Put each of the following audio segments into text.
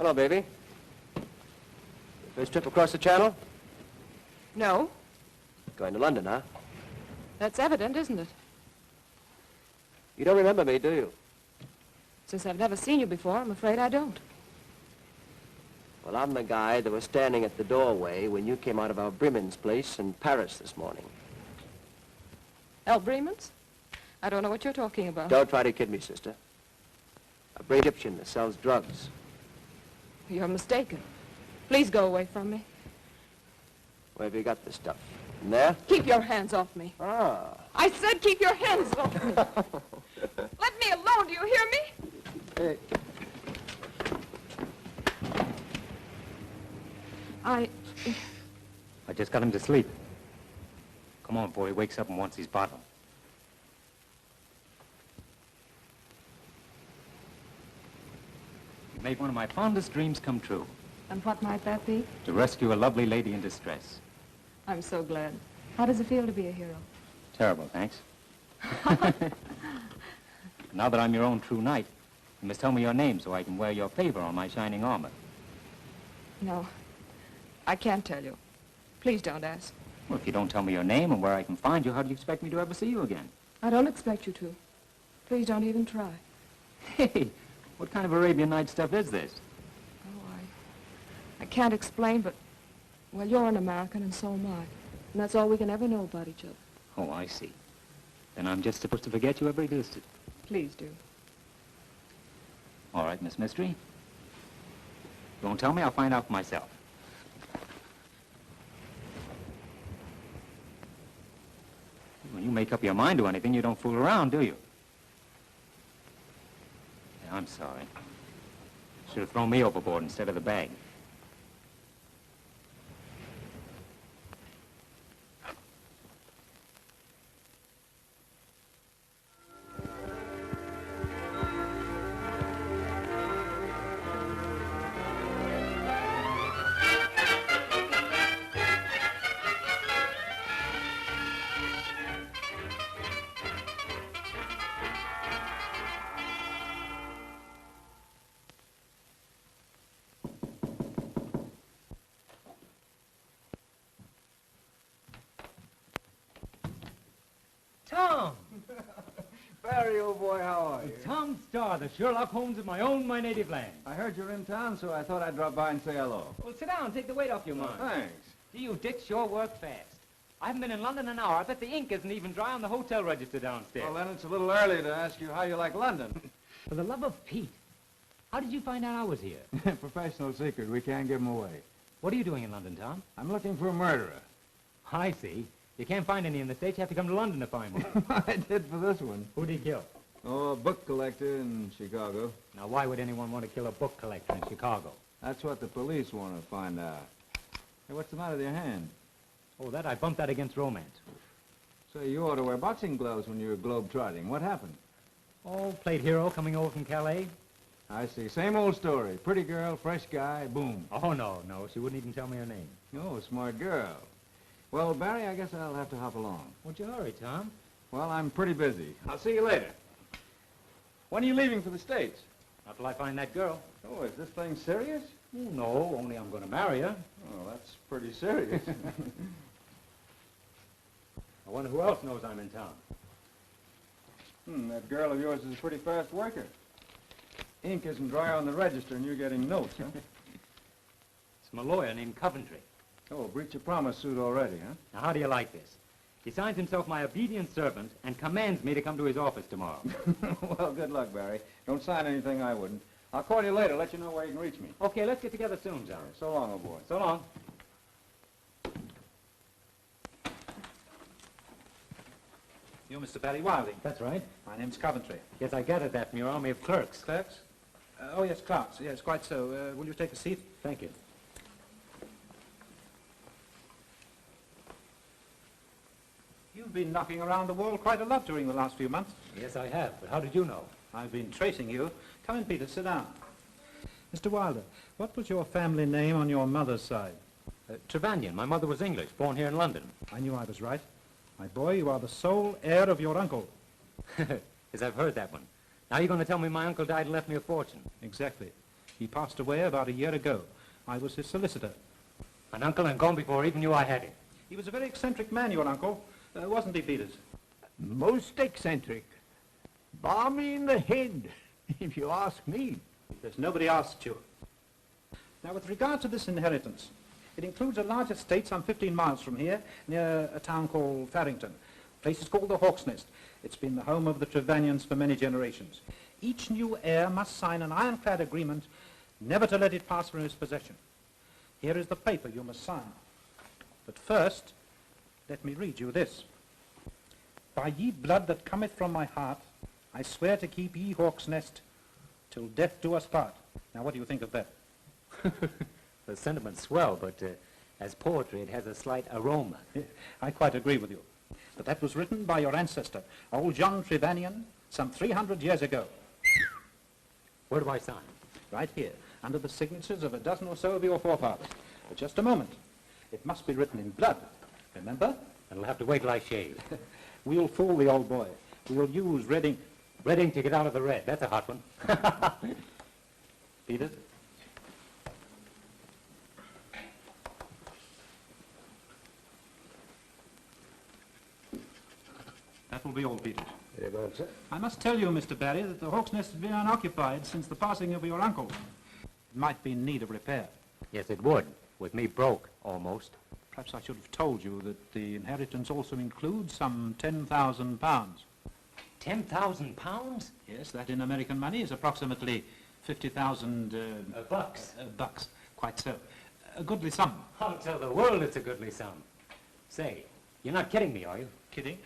Hello, baby. First trip across the channel? No. Going to London, huh? That's evident, isn't it? You don't remember me, do you? Since I've never seen you before, I'm afraid I don't. Well, I'm the guy that was standing at the doorway when you came out of our Bremen's place in Paris this morning. El Bremen's? I don't know what you're talking about. Don't try to kid me, sister. A brave Egyptian that sells drugs. You're mistaken. Please go away from me. Where have you got this stuff? In there? Keep your hands off me. Ah. I said keep your hands off me. Let me alone, do you hear me? Hey. I just got him to sleep. Come on, boy, he wakes up and wants his bottle. You made one of my fondest dreams come true. And what might that be? To rescue a lovely lady in distress. I'm so glad. How does it feel to be a hero? Terrible, thanks. Now that I'm your own true knight, you must tell me your name so I can wear your favor on my shining armor. No, I can't tell you. Please don't ask. Well, if you don't tell me your name and where I can find you, how do you expect me to ever see you again? I don't expect you to. Please don't even try. Hey, what kind of Arabian Night stuff is this? Oh, I can't explain, but, well, you're an American and so am I. And that's all we can ever know about each other. Oh, I see. Then I'm just supposed to forget you ever existed. Please do. All right, Miss Mystery. You won't tell me, I'll find out for myself. When you make up your mind to anything, you don't fool around, do you? Yeah, I'm sorry. Should have thrown me overboard instead of the bag. Tom! Barry, old boy, how are you? Tom Starr, the Sherlock Holmes of my native land. I heard you're in town, so I thought I'd drop by and say hello. Well, sit down, take the weight off your mind. Thanks. Gee, you Dick sure work fast. I haven't been in London an hour. I bet the ink isn't even dry on the hotel register downstairs. Well, then it's a little early to ask you how you like London. For the love of Pete, how did you find out I was here? Professional secret. We can't give 'em away. What are you doing in London, Tom? I'm looking for a murderer. I see. You can't find any in the States. You have to come to London to find one. I did for this one. Who'd he kill? Oh, a book collector in Chicago. Now, why would anyone want to kill a book collector in Chicago? That's what the police want to find out. Hey, what's the matter with your hand? Oh, that I bumped that against romance. Say, you ought to wear boxing gloves when you're globe-trotting. What happened? Oh, played hero coming over from Calais. I see. Same old story. Pretty girl, fresh guy, boom. Oh, no. She wouldn't even tell me her name. Oh, smart girl. Well, Barry, I guess I'll have to hop along. What'd you hurry, Tom? Well, I'm pretty busy. I'll see you later. When are you leaving for the States? Not till I find that girl. Oh, is this thing serious? Oh, no, only I'm going to marry her. Oh, that's pretty serious. I wonder who else knows I'm in town. That girl of yours is a pretty fast worker. Ink isn't dry on the register and you're getting notes, huh? It's my lawyer named Coventry. Oh, breach of promise suit already, huh? Now, how do you like this? He signs himself my obedient servant and commands me to come to his office tomorrow. Well, good luck, Barry. Don't sign anything I wouldn't. I'll call you later, let you know where you can reach me. Okay, let's get together soon, John. So long, old boy. So long. You're Mr. Barry Wilding. That's right. My name's Coventry. Yes, I gathered that from your army of clerks. Clerks? Oh, yes, clerks. Yes, quite so. Will you take a seat? Thank you. You've been knocking around the world quite a lot during the last few months. Yes, I have. But how did you know? I've been tracing you. Come in, Peter. Sit down. Mr. Wilder, what was your family name on your mother's side? Trevanion. My mother was English, born here in London. I knew I was right. My boy, you are the sole heir of your uncle. Yes, I've heard that one. Now you're going to tell me my uncle died and left me a fortune. Exactly. He passed away about a year ago. I was his solicitor. An uncle and gone before even knew I had him. He was a very eccentric man, your uncle, wasn't he, Peters? Most eccentric. Balmy in the head, if you ask me. There's nobody asked you. Now, with regard to this inheritance, it includes a large estate some 15 miles from here, near a town called Farrington. The place is called the Hawk's Nest. It's been the home of the Trevanians for many generations. Each new heir must sign an ironclad agreement never to let it pass from his possession. Here is the paper you must sign. But first, let me read you this. By ye blood that cometh from my heart, I swear to keep ye Hawk's Nest till death do us part. Now, what do you think of that? The sentiment's swell, but as poetry, it has a slight aroma. Yeah, I quite agree with you. But that was written by your ancestor, old John Trevanian, some 300 years ago. Where do I sign? Right here, under the signatures of a dozen or so of your forefathers. But just a moment. It must be written in blood, remember? It'll have to wait till I shave. We'll fool the old boy. We'll use red ink. Red ink to get out of the red. That's a hot one. Peters? That will be all, Peters. Very well, sir. I must tell you, Mr. Barry, that the Hawk's Nest has been unoccupied since the passing of your uncle. It might be in need of repair. Yes, it would. With me broke, almost. Perhaps I should have told you that the inheritance also includes some £10,000. 10,000 pounds? Yes, that in American money is approximately 50,000 bucks. Bucks, quite so. A goodly sum. I'll tell the world it's a goodly sum. Say, you're not kidding me, are you? Kidding?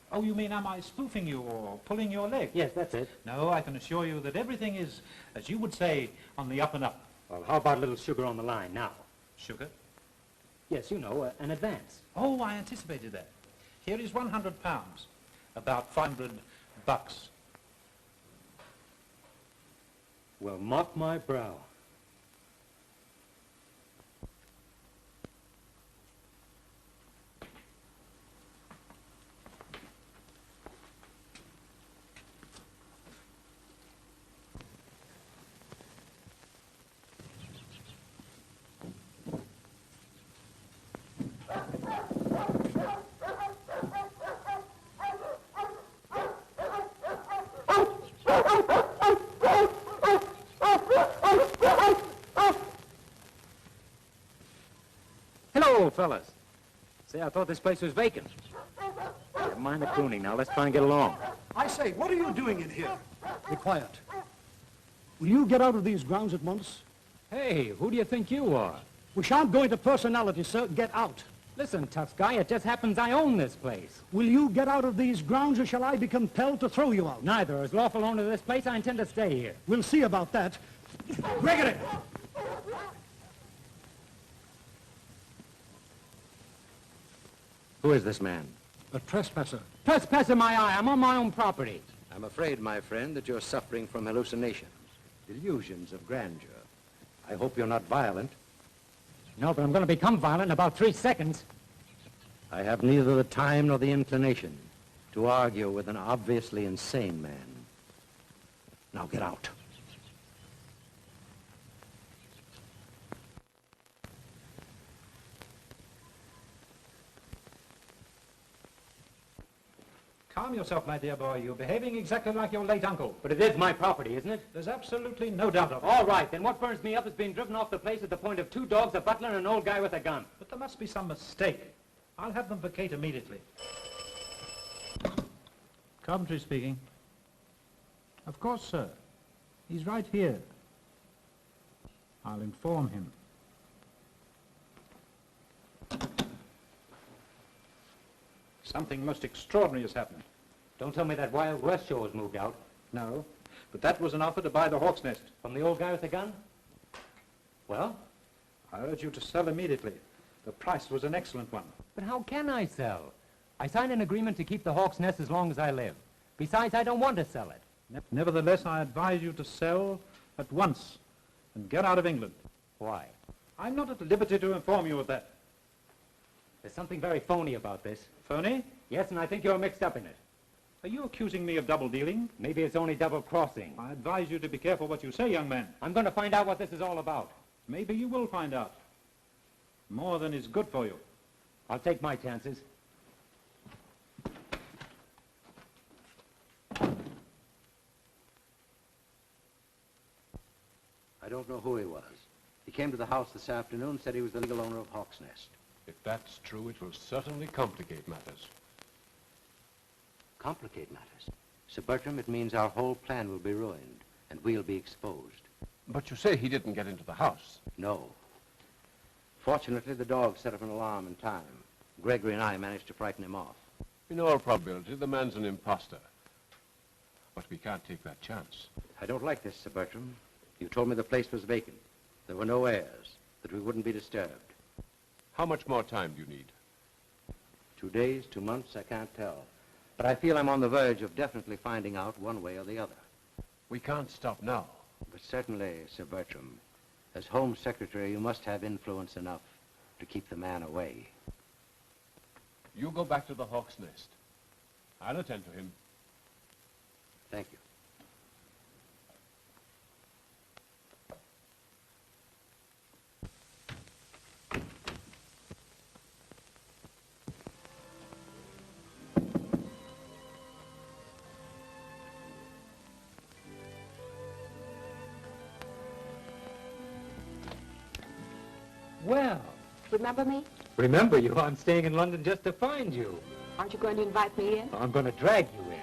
Oh, you mean am I spoofing you or pulling your leg? Yes, that's it. No, I can assure you that everything is, as you would say, on the up and up. Well, how about a little sugar on the line now? Sugar? Yes, you know, an advance. Oh, I anticipated that. Here is £100, about 500 bucks. Well, mop my brow. Hello, fellas. Say, I thought this place was vacant. Never mind the crooning now. Let's try and get along. I say, what are you doing in here? Be quiet. Will you get out of these grounds at once? Hey, who do you think you are? We shan't go into personality, sir. Get out. Listen, tough guy, it just happens I own this place. Will you get out of these grounds, or shall I be compelled to throw you out? Neither. As lawful owner of this place, I intend to stay here. We'll see about that. Gregory! Who is this man? A trespasser. Trespasser my eye. I'm on my own property. I'm afraid, my friend, that you're suffering from hallucinations, delusions of grandeur. I hope you're not violent. No, but I'm going to become violent in about 3 seconds. I have neither the time nor the inclination to argue with an obviously insane man. Now get out. Calm yourself, my dear boy. You're behaving exactly like your late uncle. But it is my property, isn't it? There's absolutely no doubt of it. All right, then what burns me up is being driven off the place at the point of 2 dogs, a butler, and an old guy with a gun. But there must be some mistake. I'll have them vacate immediately. Coventry speaking. Of course, sir. He's right here. I'll inform him. Something most extraordinary has happened. Don't tell me that Wild West show has moved out. No, but that was an offer to buy the Hawk's Nest. From the old guy with the gun? Well? I urge you to sell immediately. The price was an excellent one. But how can I sell? I signed an agreement to keep the Hawk's Nest as long as I live. Besides, I don't want to sell it. Nevertheless, I advise you to sell at once and get out of England. Why? I'm not at liberty to inform you of that. There's something very phony about this. Phony? Yes, and I think you're mixed up in it. Are you accusing me of double-dealing? Maybe it's only double-crossing. I advise you to be careful what you say, young man. I'm going to find out what this is all about. Maybe you will find out. More than is good for you. I'll take my chances. I don't know who he was. He came to the house this afternoon, said he was the legal owner of Hawk's Nest. If that's true, it will certainly complicate matters. Complicate matters? Sir Bertram, it means our whole plan will be ruined, and we'll be exposed. But you say he didn't get into the house. No. Fortunately, the dog set up an alarm in time. Gregory and I managed to frighten him off. In all probability, the man's an imposter. But we can't take that chance. I don't like this, Sir Bertram. You told me the place was vacant. There were no heirs, that we wouldn't be disturbed. How much more time do you need? 2 days, 2 months, I can't tell. But I feel I'm on the verge of definitely finding out one way or the other. We can't stop now. But certainly, Sir Bertram, as Home Secretary, you must have influence enough to keep the man away. You go back to the Hawk's Nest. I'll attend to him. Thank you. Well, Remember me? remember you. I'm staying in London just to find you. Aren't you going to invite me in? I'm going to drag you in.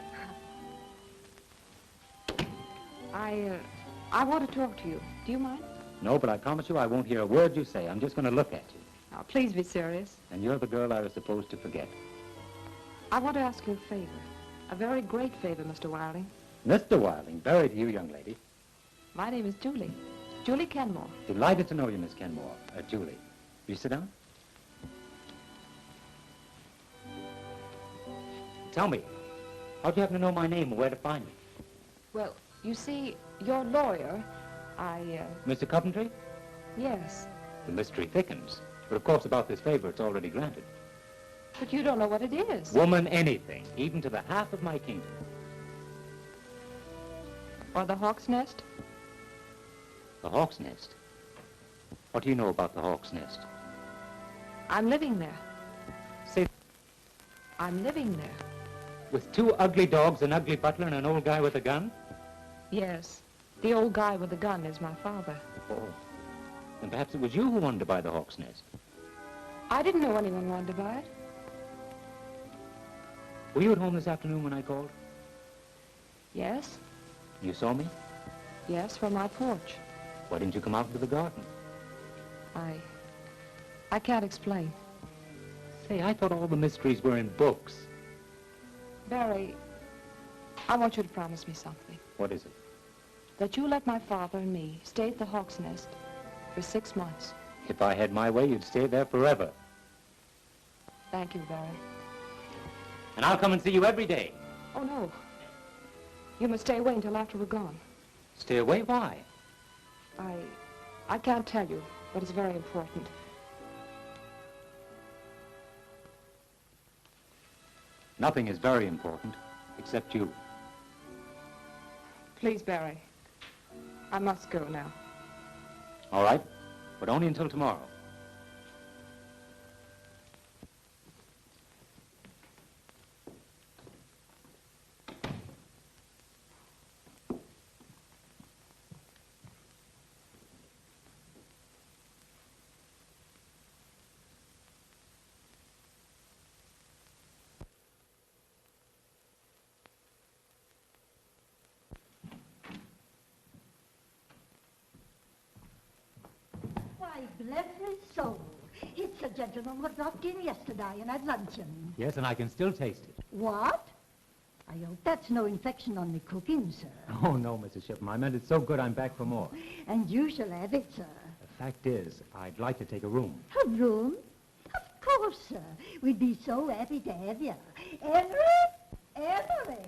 I want to talk to you. Do you mind? No, but I promise you I won't hear a word you say. I'm just going to look at you. Now, please be serious. And you're the girl I was supposed to forget. I want to ask you a favor. A very great favor, Mr. Wilding. Mr. Wilding, buried to you, young lady. My name is Julie. Julie Kenmore. Delighted to know you, Miss Kenmore. Julie. Will you sit down? Tell me, how'd you happen to know my name and where to find me? Well, you see, your lawyer, Mr. Coventry? Yes. The mystery thickens. But of course, about this favor, it's already granted. But you don't know what it is. Woman, anything, even to the half of my kingdom. Or the Hawk's Nest? The Hawk's Nest? What do you know about the Hawk's Nest? I'm living there. Say, I'm living there. with 2 ugly dogs, an ugly butler, and an old guy with a gun? Yes. The old guy with the gun is my father. Oh. Then perhaps it was you who wanted to buy the Hawk's Nest. I didn't know anyone wanted to buy it. Were you at home this afternoon when I called? Yes. You saw me? Yes, from my porch. Why didn't you come out into the garden? I can't explain. Say, I thought all the mysteries were in books. Barry, I want you to promise me something. What is it? That you let my father and me stay at the Hawk's Nest for 6 months. If I had my way, you'd stay there forever. Thank you, Barry. And I'll come and see you every day. Oh, no. You must stay away until after we're gone. Stay away? Why? I can't tell you, but it's very important. Nothing is very important, except you. Please, Barry. I must go now. All right, but only until tomorrow. Why, bless his soul. It's a gentleman who dropped in yesterday and had luncheon. Yes, and I can still taste it. What? I hope that's no infection on the cooking, sir. Oh, no, Mrs. Shipham. I meant it's so good I'm back for more. And you shall have it, sir. The fact is, I'd like to take a room. A room? Of course, sir. We'd be so happy to have you. Henry? Henry!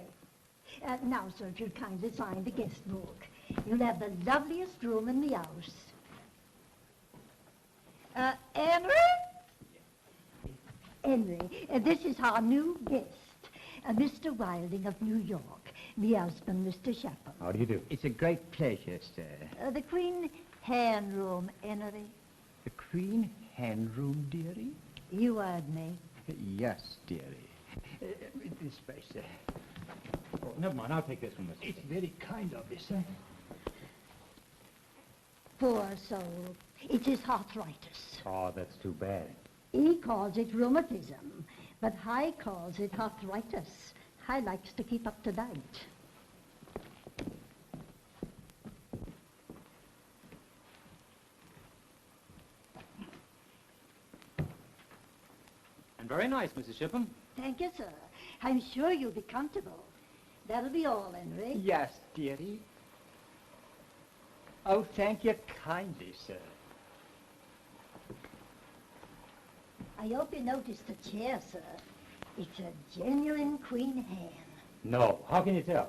Now, sir, if you'd kindly sign the guest book. You'll have the loveliest room in the house. Henry? Henry, this is our new guest. Mr. Wilding of New York. Me husband, Mr. Shepherd. How do you do? It's a great pleasure, sir. The Queen Hand Room, Henry. The Queen Hand Room, dearie? You heard me. Yes, dearie. This way, sir. Oh, never mind, I'll take this one, Mr. It's very kind of you, sir. Poor soul. It is arthritis. Oh, that's too bad. He calls it rheumatism, but I calls it arthritis. I likes to keep up to date. And very nice, Mrs. Shipham. Thank you, sir. I'm sure you'll be comfortable. That'll be all, Henry. Yes, dearie. Oh, thank you kindly, sir. I hope you noticed the chair, sir. It's a genuine Queen Anne. No, how can you tell?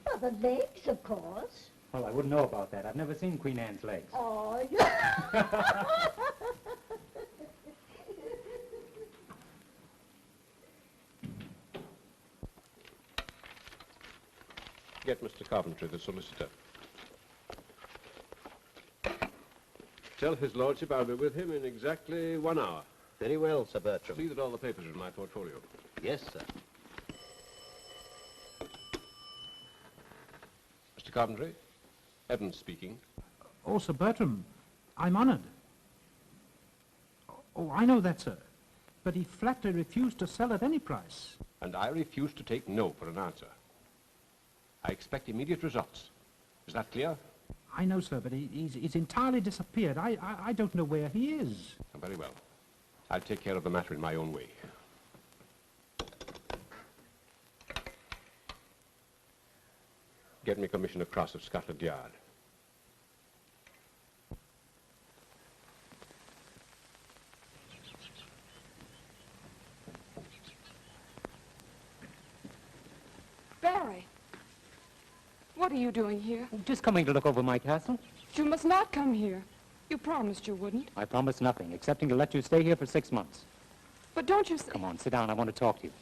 Well, the legs, of course. Well, I wouldn't know about that. I've never seen Queen Anne's legs. Oh, Get Mr. Coventry, the solicitor. Tell his lordship I'll be with him in exactly 1 hour. Very well, Sir Bertram. See that all the papers are in my portfolio. Yes, sir. Mr. Coventry, Evans speaking. Oh, Sir Bertram, I'm honored. Oh, I know that, sir. But he flatly refused to sell at any price. And I refuse to take no for an answer. I expect immediate results. Is that clear? I know, sir, but he's entirely disappeared. I don't know where he is. Very well. I'll take care of the matter in my own way. Get me Commissioner Cross of Scotland Yard. Barry, what are you doing here? Just coming to look over my castle. You must not come here. You promised you wouldn't. I promised nothing, excepting to let you stay here for 6 months. But don't you... Come on, sit down. I want to talk to you.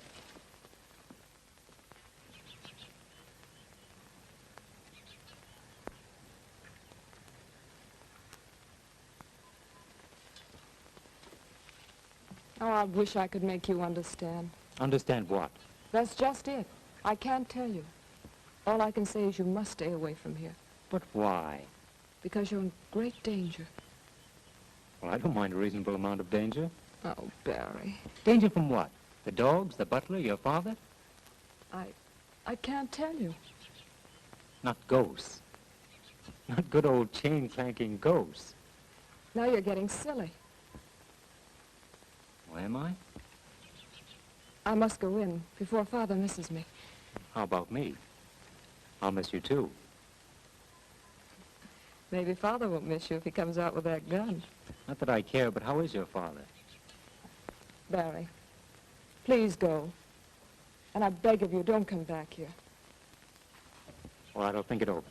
Oh, I wish I could make you understand. Understand what? That's just it. I can't tell you. All I can say is you must stay away from here. But why? Because you're in great danger. Well, I don't mind a reasonable amount of danger. Oh, Barry. Danger from what? The dogs, the butler, your father? I can't tell you. Not ghosts. Not good old chain-clanking ghosts. Now you're getting silly. Why am I? I must go in before Father misses me. How about me? I'll miss you, too. Maybe Father won't miss you if he comes out with that gun. Not that I care, but how is your father? Barry, please go. And I beg of you, don't come back here. All right, I'll think it over.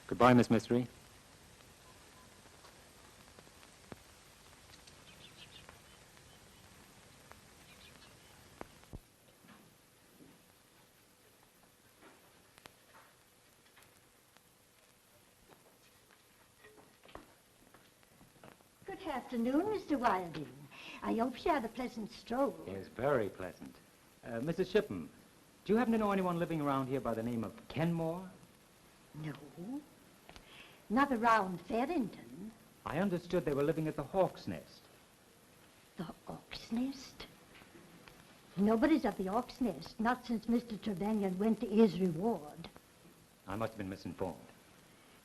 Goodbye, Miss Mystery. Good afternoon, Mr. Wilding. I hope you had a pleasant stroll. Yes, very pleasant. Mrs. Shipham, do you happen to know anyone living around here by the name of Kenmore? No. Not around Fenton. I understood they were living at the Hawk's Nest. The Hawk's Nest? Nobody's at the Hawk's Nest, not since Mr. Trevanion went to his reward. I must have been misinformed.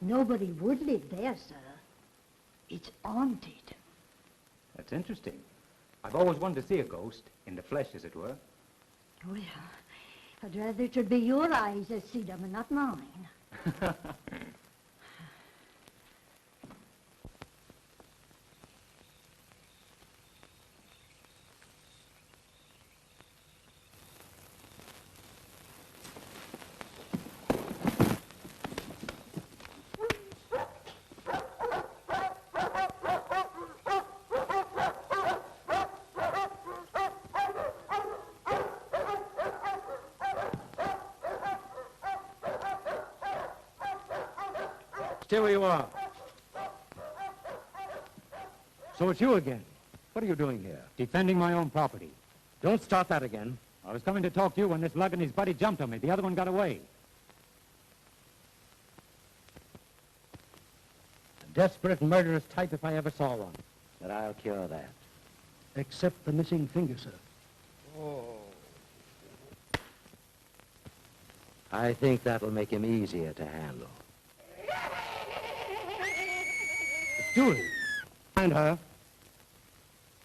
Nobody would live there, sir. It's haunted. That's interesting. I've always wanted to see a ghost, in the flesh, as it were. Well, I'd rather it should be your eyes that see them and not mine. Stay where you are. So it's you again. What are you doing here? Defending my own property. Don't start that again. I was coming to talk to you when this lug and his buddy jumped on me. The other one got away. A desperate, murderous type if I ever saw one. But I'll cure that. Except the missing finger, sir. I think that'll make him easier to handle. Julie, find her.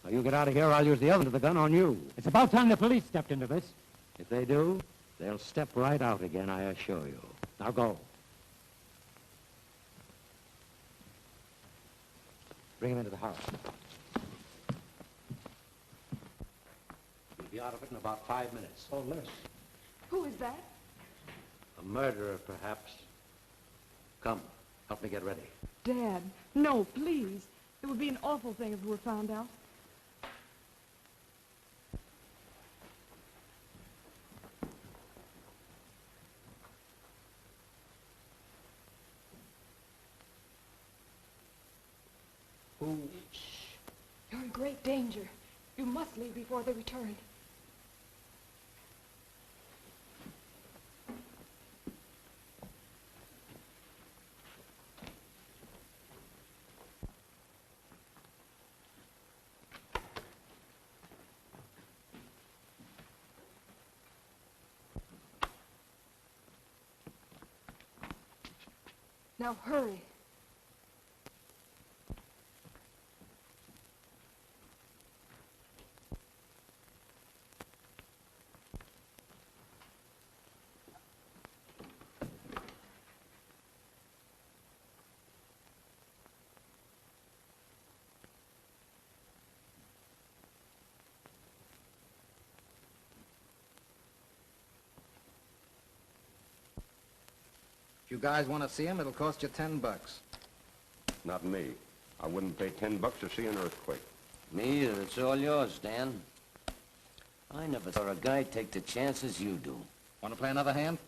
Now you get out of here, I'll use the other end of the gun on you. It's about time the police stepped into this. If they do, they'll step right out again, I assure you. Now go. Bring him into the house. You'll be out of it in about 5 minutes. Or less. Who is that? A murderer, perhaps. Come, help me get ready. Dad, no, please. It would be an awful thing if we were found out. Shh. You're in great danger. You must leave before they return. Now hurry. If you guys want to see him, it'll cost you $10. Not me. I wouldn't pay $10 to see an earthquake. Me either. It's all yours, Dan. I never saw a guy take the chances you do. Want to play another hand?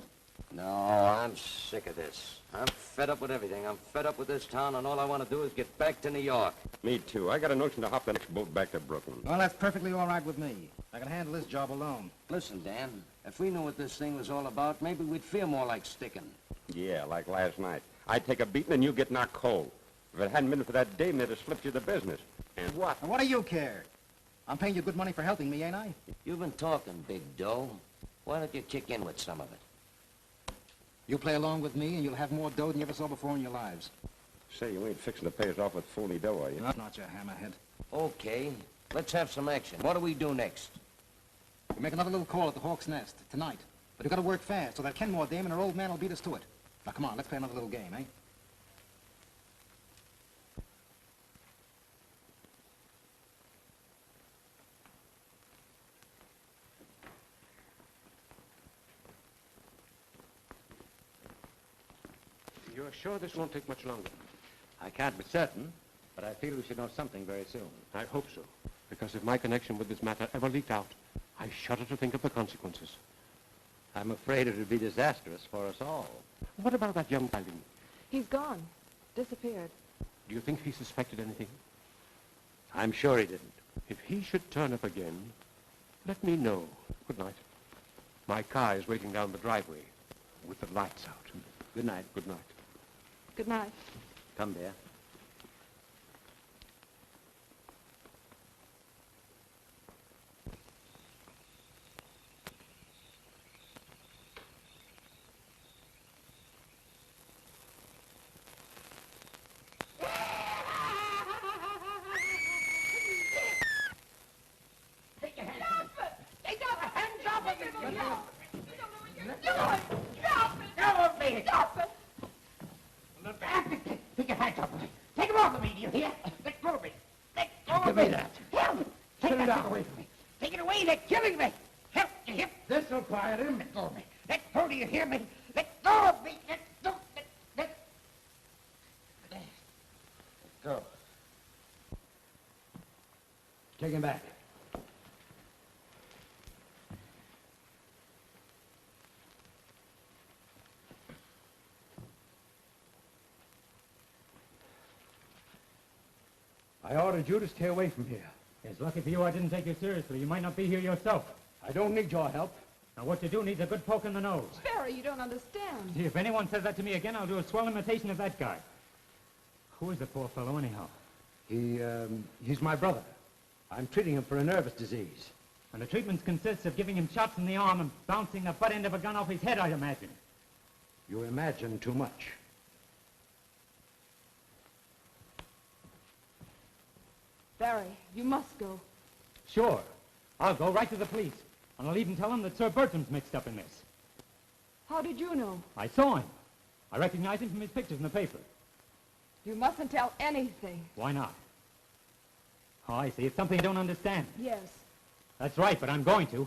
No, I'm sick of this. I'm fed up with everything. I'm fed up with this town, and all I want to do is get back to New York. Me too. I got a notion to hop the next boat back to Brooklyn. Well, that's perfectly all right with me. I can handle this job alone. Listen, Dan, if we knew what this thing was all about, maybe we'd feel more like sticking. Yeah, like last night. I'd take a beating and you get knocked cold. If it hadn't been for that dame, they'd have slipped you the business. And what? And what do you care? I'm paying you good money for helping me, ain't I? You've been talking, Big Doe. Why don't you kick in with some of it? You play along with me and you'll have more dough than you ever saw before in your lives. Say, you ain't fixing to pay us off with phony dough, are you? Not you hammerhead. Okay, let's have some action. What do we do next? We make another little call at the Hawk's Nest tonight. But you gotta work fast so that Kenmore dame and her old man will beat us to it. Now, come on, let's play another little game, eh? You're sure this won't take much longer? I can't be certain, but I feel we should know something very soon. I hope so. Because if my connection with this matter ever leaked out, I shudder to think of the consequences. I'm afraid it would be disastrous for us all. What about that young guy? He's gone. Disappeared. Do you think he suspected anything? I'm sure he didn't. If he should turn up again, let me know. Good night. My car is waiting down the driveway with the lights out. Good night. Good night. Good night. Come, dear. Give me that. Help! Take it away from me. Take it away. They're killing me. Help! You hear? This'll quiet him. Let go of me. Let go. Do you hear me? Let go of me. Let go. Let go. Take him back. I ordered you to stay away from here. It's lucky for you I didn't take you seriously. You might not be here yourself. I don't need your help. Now, what you do needs a good poke in the nose. Barry, you don't understand. Gee, if anyone says that to me again, I'll do a swell imitation of that guy. Who is the poor fellow, anyhow? He's my brother. I'm treating him for a nervous disease. And the treatment consists of giving him shots in the arm and bouncing the butt end of a gun off his head, I imagine. You imagine too much. Barry, you must go. Sure. I'll go right to the police. And I'll even tell them that Sir Bertram's mixed up in this. How did you know? I saw him. I recognize him from his pictures in the paper. You mustn't tell anything. Why not? Oh, I see. It's something I don't understand. Yes. That's right, but I'm going to.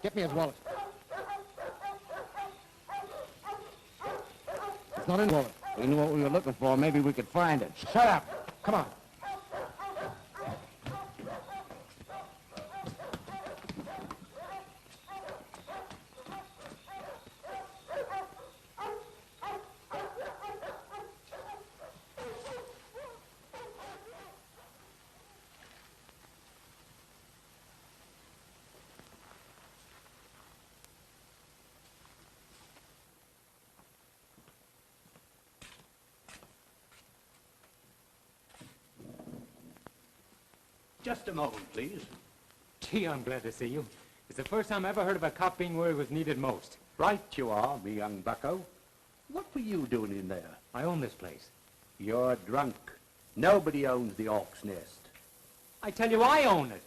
Get me his wallet. It's not in the wallet. We knew what we were looking for. Maybe we could find it. Shut up. Come on. Just a moment, please. Gee, I'm glad to see you. It's the first time I ever heard of a cop being where he was needed most. Right you are, me young bucko. What were you doing in there? I own this place. You're drunk. Nobody owns the Hawk's Nest. I tell you, I own it.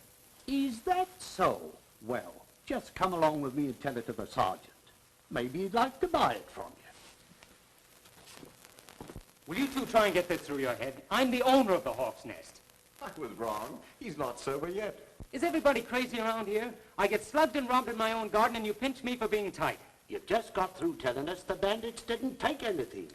Is that so? Well, just come along with me and tell it to the sergeant. Maybe he'd like to buy it from you. Will you two try and get this through your head? I'm the owner of the Hawk's Nest. I was wrong. He's not sober yet. Is everybody crazy around here? I get slugged and robbed in my own garden, and you pinch me for being tight. You just got through telling us the bandits didn't take anything.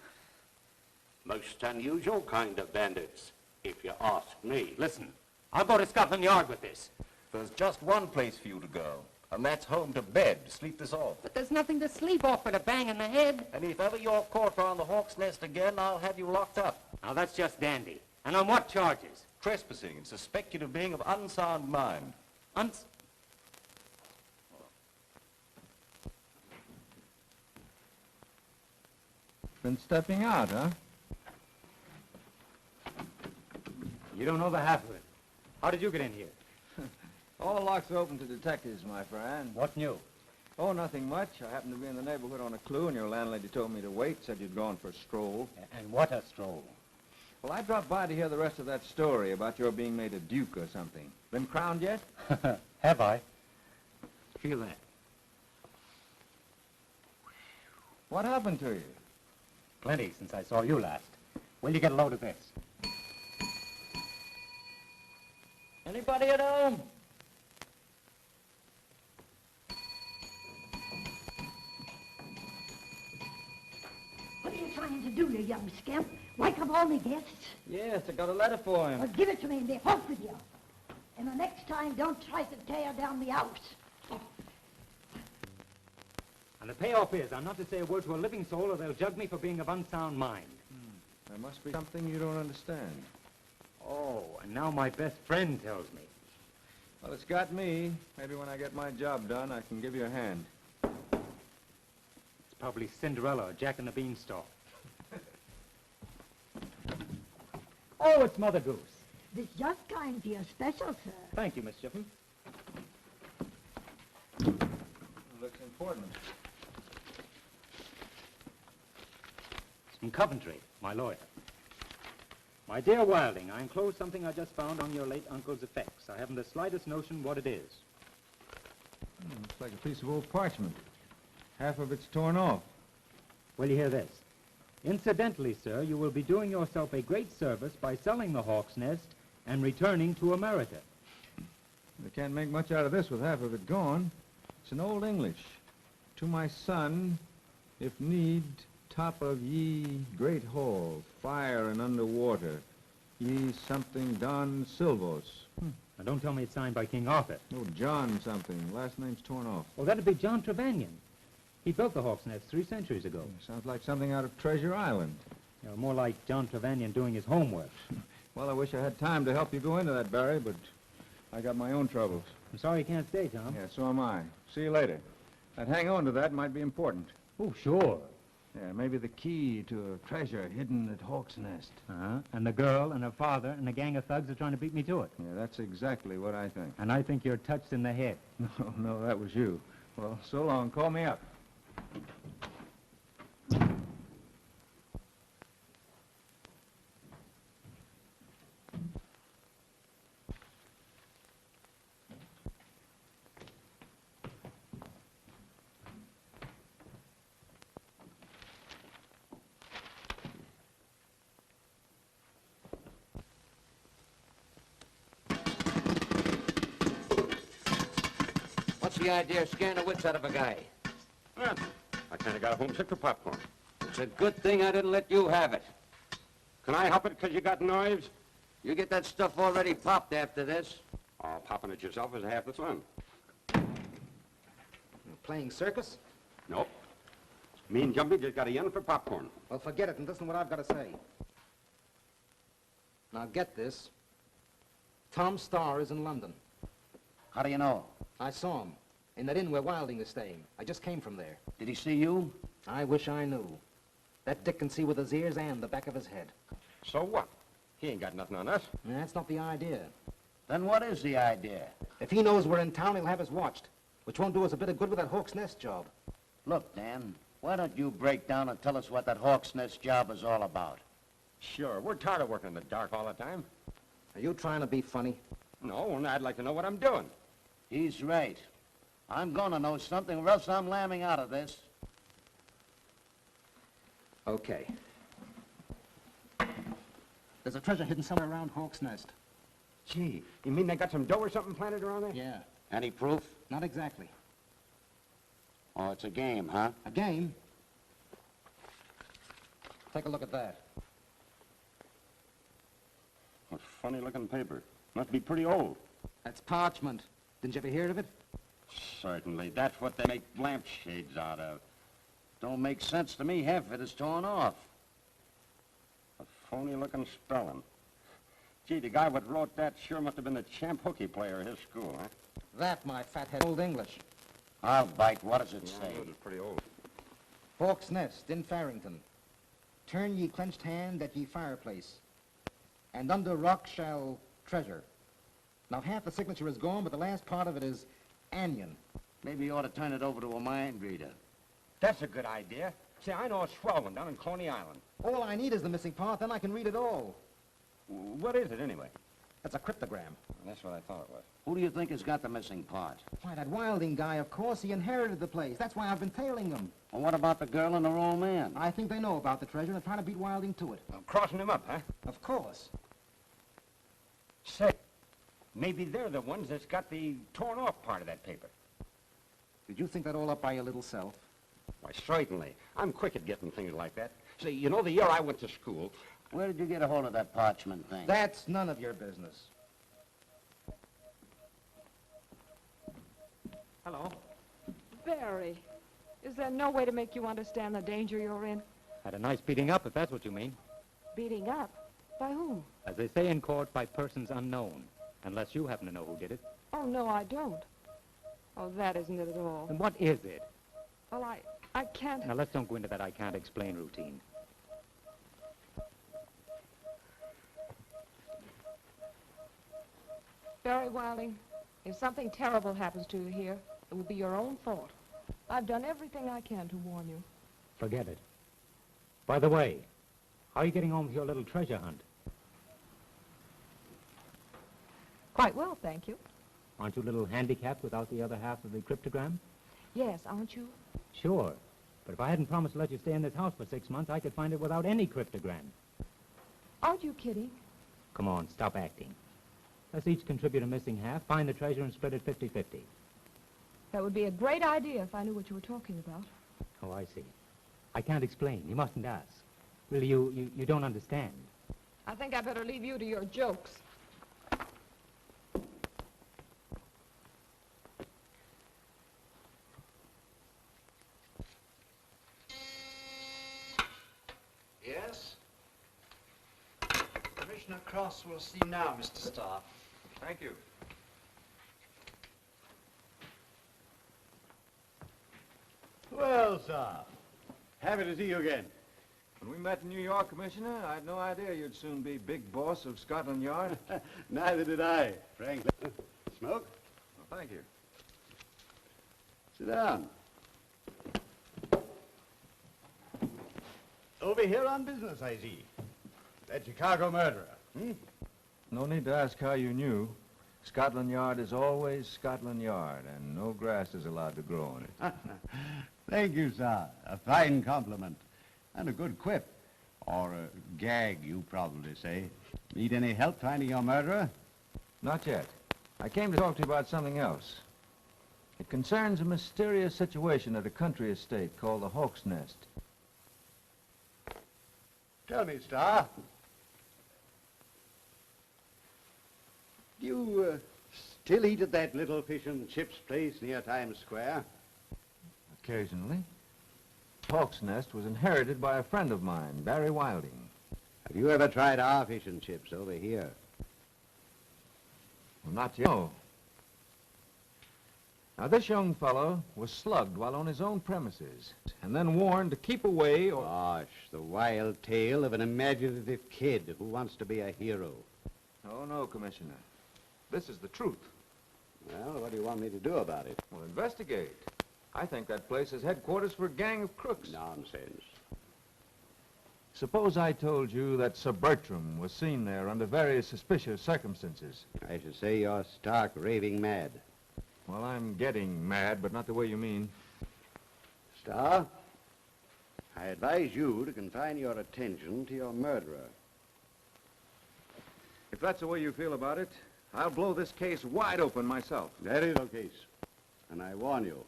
Most unusual kind of bandits, if you ask me. Listen, I'll go to Scotland Yard with this. There's just one place for you to go, and that's home to bed to sleep this off. But there's nothing to sleep off but a bang in the head. And if ever you're caught on the Hawk's Nest again, I'll have you locked up. Now, that's just dandy. And on what charges? Trespassing and suspected of being of unsound mind. Been stepping out, huh? You don't know the half of it. How did you get in here? All the locks are open to detectives, my friend. What new? Oh, nothing much. I happened to be in the neighborhood on a clue, and your landlady told me to wait, said you'd gone for a stroll. And what a stroll. Well, I dropped by to hear the rest of that story about your being made a duke or something. Been crowned yet? Have I? Feel that. What happened to you? Plenty since I saw you last. Will you get a load of this? Anybody at home? What are you trying to do, you young scamp? Wake up all the guests? Yes, I got a letter for him. Well, give it to me and be off with you. And the next time, don't try to tear down the house. And the payoff is, I'm not to say a word to a living soul or they'll jug me for being of unsound mind. There must be something you don't understand. Oh, and now my best friend tells me. Well, it's got me. Maybe when I get my job done, I can give you a hand. It's probably Cinderella or Jack and the Beanstalk. Oh, it's Mother Goose. This just kind to your special, sir. Thank you, Miss Shippen. Looks important. It's from Coventry, my lawyer. My dear Wilding, I enclose something I just found on your late uncle's effects. I haven't the slightest notion what it is. Looks like a piece of old parchment. Half of it's torn off. Will you hear this? Incidentally, sir, you will be doing yourself a great service by selling the Hawk's Nest and returning to America. They can't make much out of this with half of it gone. It's in Old English. To my son, if need, top of ye great hall, fire and under water, ye something Don Silvos. Now, don't tell me it's signed by King Arthur. No, John something. Last name's torn off. Oh, that'd be John Trevanion. He built the Hawk's Nest 3 centuries ago. Sounds like something out of Treasure Island. You know, more like John Trevanion doing his homework. Well, I wish I had time to help you go into that, Barry, but I got my own troubles. I'm sorry you can't stay, Tom. Yeah, so am I. See you later. I'd hang on to that. Might be important. Oh, sure. Yeah, maybe the key to a treasure hidden at Hawk's Nest. Uh-huh. And the girl and her father and a gang of thugs are trying to beat me to it. Yeah, that's exactly what I think. And I think you're touched in the head. No, that was you. Well, so long. Call me up. What's the idea of scaring the wits out of a guy? Well, I kind of got homesick for popcorn. It's a good thing I didn't let you have it. Can I help it because you got knives? You get that stuff already popped after this. Oh, popping it yourself is half the fun. Playing circus? Nope. Me and Jumpy just got a yen for popcorn. Well, forget it and listen to what I've got to say. Now, get this. Tom Starr is in London. How do you know? I saw him in that inn where Wilding is staying. I just came from there. Did he see you? I wish I knew. That Dick can see with his ears and the back of his head. So what? He ain't got nothing on us. That's not the idea. Then what is the idea? If he knows we're in town, he'll have us watched, which won't do us a bit of good with that Hawk's Nest job. Look, Dan, why don't you break down and tell us what that Hawk's Nest job is all about? Sure, we're tired of working in the dark all the time. Are you trying to be funny? No, and I'd like to know what I'm doing. He's right. I'm gonna know something or else I'm lambing out of this. Okay. There's a treasure hidden somewhere around Hawk's Nest. Gee, you mean they got some dough or something planted around there? Yeah. Any proof? Not exactly. Oh, it's a game, huh? A game? Take a look at that. What funny-looking paper. Must be pretty old. That's parchment. Didn't you ever hear of it? Certainly. That's what they make lampshades out of. Don't make sense to me. Half of it is torn off. A phony-looking spelling. Gee, the guy what wrote that sure must have been the champ hooky player at his school, huh? That, my fathead, Old English. I'll bite. What does it say? It's pretty old. Hawk's Nest in Farrington. Turn ye clenched hand at ye fireplace, and under rock shall treasure. Now, half the signature is gone, but the last part of it is anion. Maybe you ought to turn it over to a mind reader. That's a good idea. See, I know a swell one down in Coney Island. All I need is the missing part, then I can read it all. What is it, anyway? That's a cryptogram. That's what I thought it was. Who do you think has got the missing part? Why, that Wilding guy, of course. He inherited the place. That's why I've been tailing them. And what about the girl and her old man? I think they know about the treasure and are trying to beat Wilding to it. Crossing him up, huh? Of course. Say, maybe they're the ones that's got the torn-off part of that paper. Did you think that all up by your little self? Why, certainly. I'm quick at getting things like that. See, you know, the year I went to school... Where did you get a hold of that parchment thing? That's none of your business. Hello? Barry, is there no way to make you understand the danger you're in? Had a nice beating up, if that's what you mean. Beating up? By whom? As they say in court, by persons unknown. Unless you happen to know who did it. Oh, no, I don't. Oh, that isn't it at all. And what is it? Well, I can't... Now, let's don't go into that I can't explain routine. Barry Wilding, if something terrible happens to you here, it will be your own fault. I've done everything I can to warn you. Forget it. By the way, how are you getting on with your little treasure hunt? Quite well, thank you. Aren't you a little handicapped without the other half of the cryptogram? Yes, aren't you? Sure. But if I hadn't promised to let you stay in this house for 6 months, I could find it without any cryptogram. Aren't you kidding? Come on, stop acting. Let's each contribute a missing half, find the treasure, and split it 50-50. That would be a great idea if I knew what you were talking about. Oh, I see. I can't explain. You mustn't ask. Really, you don't understand. I think I better leave you to your jokes. Yes? Commissioner Cross will see you now, Mr. Starr. Thank you. Well, sir, happy to see you again. When we met in New York, Commissioner, I had no idea you'd soon be big boss of Scotland Yard. Neither did I, frankly. Smoke? Well, thank you. Sit down. Over here on business, I see. That Chicago murderer, hmm? No need to ask how you knew. Scotland Yard is always Scotland Yard, and no grass is allowed to grow on it. Thank you, sir. A fine compliment. And a good quip. Or a gag, you probably say. Need any help finding your murderer? Not yet. I came to talk to you about something else. It concerns a mysterious situation at a country estate called the Hawk's Nest. Tell me, Star. Do you still eat at that little fish and chips place near Times Square? Occasionally. Hawk's Nest was inherited by a friend of mine, Barry Wilding. Have you ever tried our fish and chips over here? Well, not yet. No. Now, this young fellow was slugged while on his own premises, and then warned to keep away or... Gosh, the wild tale of an imaginative kid who wants to be a hero. Oh, no, Commissioner. This is the truth. Well, what do you want me to do about it? Well, investigate. I think that place is headquarters for a gang of crooks. Nonsense. Suppose I told you that Sir Bertram was seen there under very suspicious circumstances. I should say you're stark raving mad. Well, I'm getting mad, but not the way you mean. Star, I advise you to confine your attention to your murderer. If that's the way you feel about it, I'll blow this case wide open myself. That is the case. And I warn you,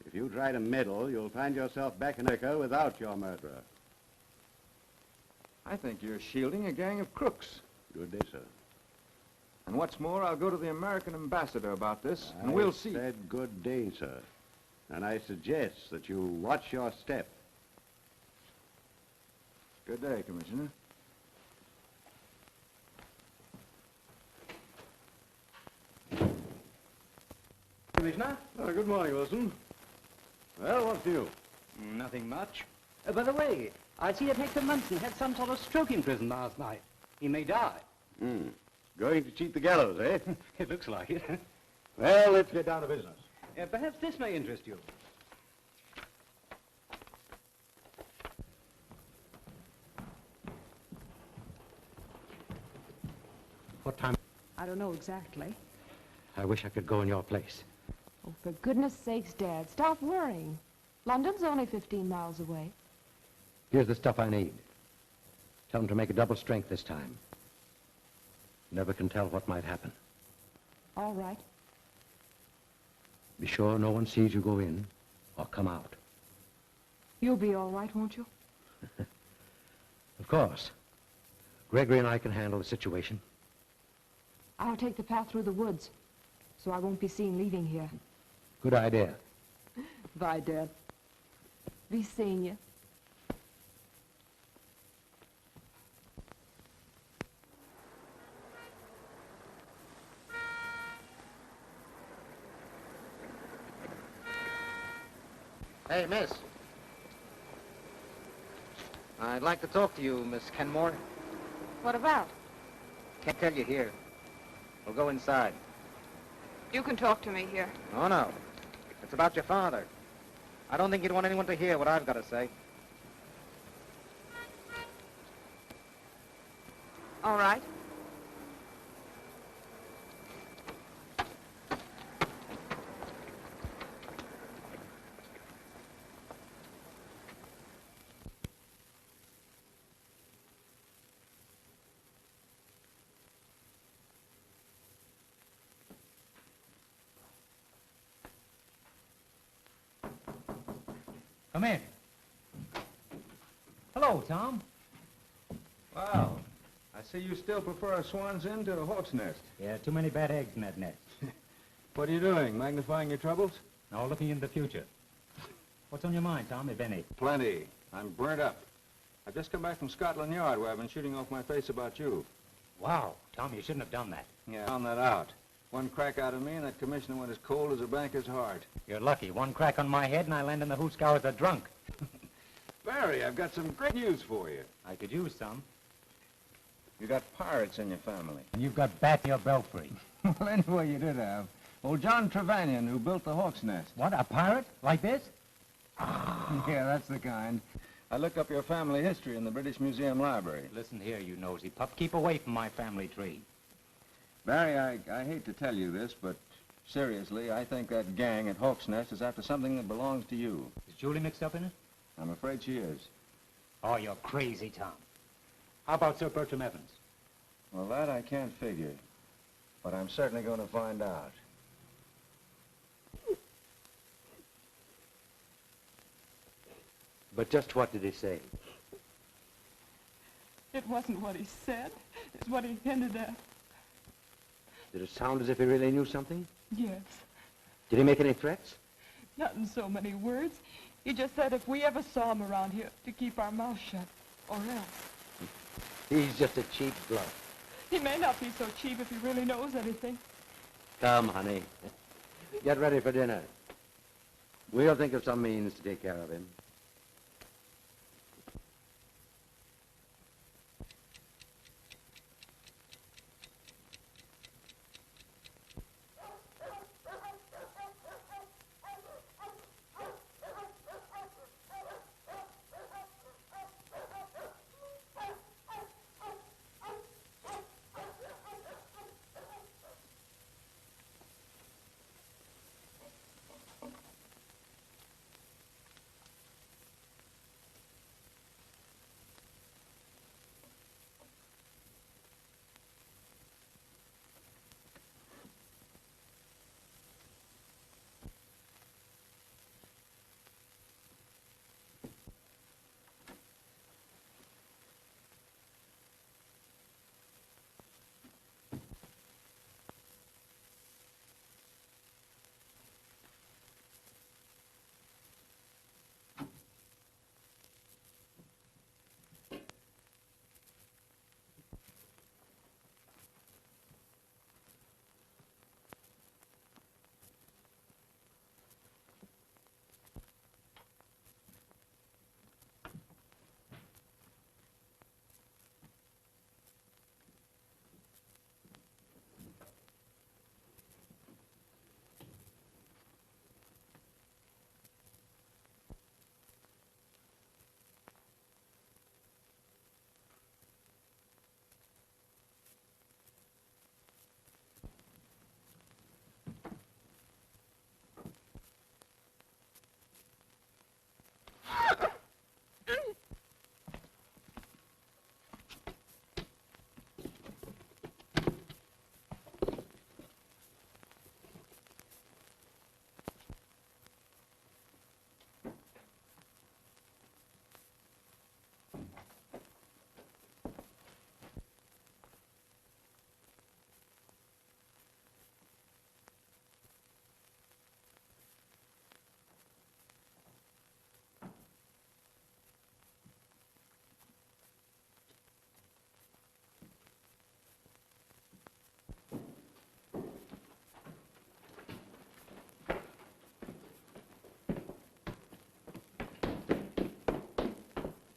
if you try to meddle, you'll find yourself back in America without your murderer. I think you're shielding a gang of crooks. Good day, sir. And what's more, I'll go to the American ambassador about this, and we'll see. I said good day, sir. And I suggest that you watch your step. Good day, Commissioner. Commissioner? Good morning, Wilson. Well, what's new? Nothing much. By the way, I see Detective Munson had some sort of stroke in prison last night. He may die. Going to cheat the gallows, eh? It looks like it. Well, let's get down to business. Perhaps this may interest you. What time? I don't know exactly. I wish I could go in your place. Oh, for goodness sakes, Dad, stop worrying. London's only 15 miles away. Here's the stuff I need. Tell them to make a double strength this time. Never can tell what might happen. All right. Be sure no one sees you go in or come out. You'll be all right, won't you? Of course. Gregory and I can handle the situation. I'll take the path through the woods, so I won't be seen leaving here. Good idea. Bye, Dad. Be seeing you. Hey, miss. I'd like to talk to you, Miss Kenmore. What about? Can't tell you here. We'll go inside. You can talk to me here. Oh, no. It's about your father. I don't think you'd want anyone to hear what I've got to say. All right. Come in. Hello, Tom. Wow. I see you still prefer a swan's inn to a hawk's nest. Yeah, too many bad eggs in that nest. What are you doing? Magnifying your troubles? No, looking into the future. What's on your mind, Tom, if any? Plenty. I'm burnt up. I've just come back from Scotland Yard where I've been shooting off my face about you. Wow, Tom, you shouldn't have done that. Yeah, I found that out. One crack out of me and that commissioner went as cold as a banker's heart. You're lucky. One crack on my head and I land in the hoosegow a drunk. Barry, I've got some great news for you. I could use some. You got pirates in your family. And you've got bat in your belfry. Well, anyway, you did have. Old John Trevanion, who built the hawk's nest. What, a pirate? Like this? Yeah, that's the kind. I looked up your family history in the British Museum Library. Listen here, you nosy pup. Keep away from my family tree. Barry, I hate to tell you this, but seriously, I think that gang at Hawk's Nest is after something that belongs to you. Is Julie mixed up in it? I'm afraid she is. Oh, you're crazy, Tom. How about Sir Bertram Evans? Well, that I can't figure, but I'm certainly going to find out. But just what did he say? It wasn't what he said. It's what he hinted at. Did it sound as if he really knew something? Yes. Did he make any threats? Not in so many words. He just said if we ever saw him around here, to keep our mouths shut, or else. He's just a cheap bluff. He may not be so cheap if he really knows anything. Come, honey. Get ready for dinner. We'll think of some means to take care of him.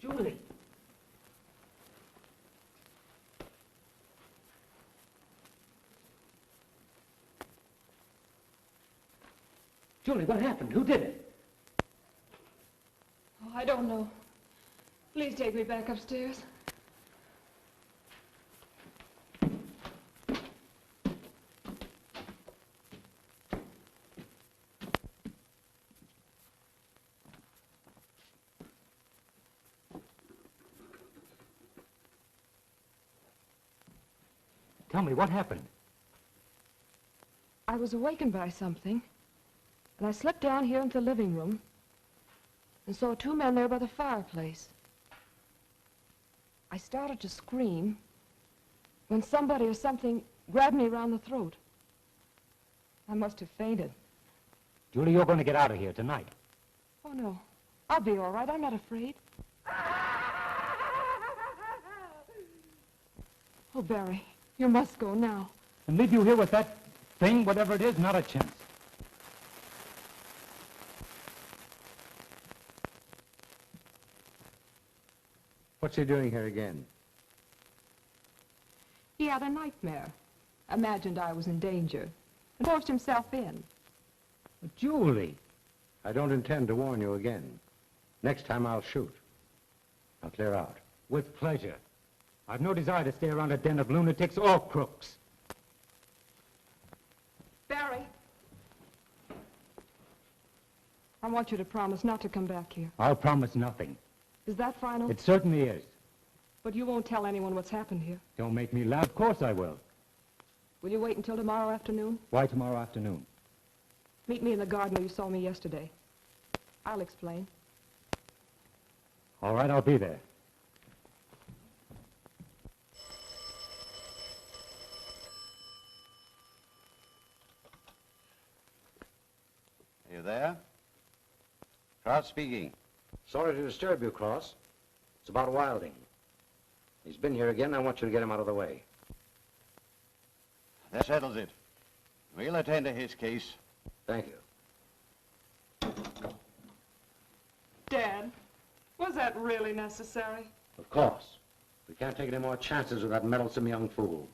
Julie! Julie, what happened? Who did it? Oh, I don't know. Please take me back upstairs. Tell me, what happened? I was awakened by something, and I slipped down here into the living room, and saw two men there by the fireplace. I started to scream when somebody or something grabbed me around the throat. I must have fainted. Julie, you're going to get out of here tonight. Oh, no. I'll be all right. I'm not afraid. Oh, Barry, you must go now. And leave you here with that thing, whatever it is, not a chance. What's he doing here again? He had a nightmare. Imagined I was in danger and forced himself in. But Julie, I don't intend to warn you again. Next time I'll shoot. I'll clear out. With pleasure. I've no desire to stay around a den of lunatics or crooks. Barry. I want you to promise not to come back here. I'll promise nothing. Is that final? It certainly is. But you won't tell anyone what's happened here. Don't make me laugh. Of course I will. Will you wait until tomorrow afternoon? Why tomorrow afternoon? Meet me in the garden where you saw me yesterday. I'll explain. All right, I'll be there. Are you there? Cross speaking. Sorry to disturb you, Cross. It's about Wilding. He's been here again. I want you to get him out of the way. That settles it. We'll attend to his case. Thank you. Dad, was that really necessary? Of course. We can't take any more chances with that meddlesome young fool.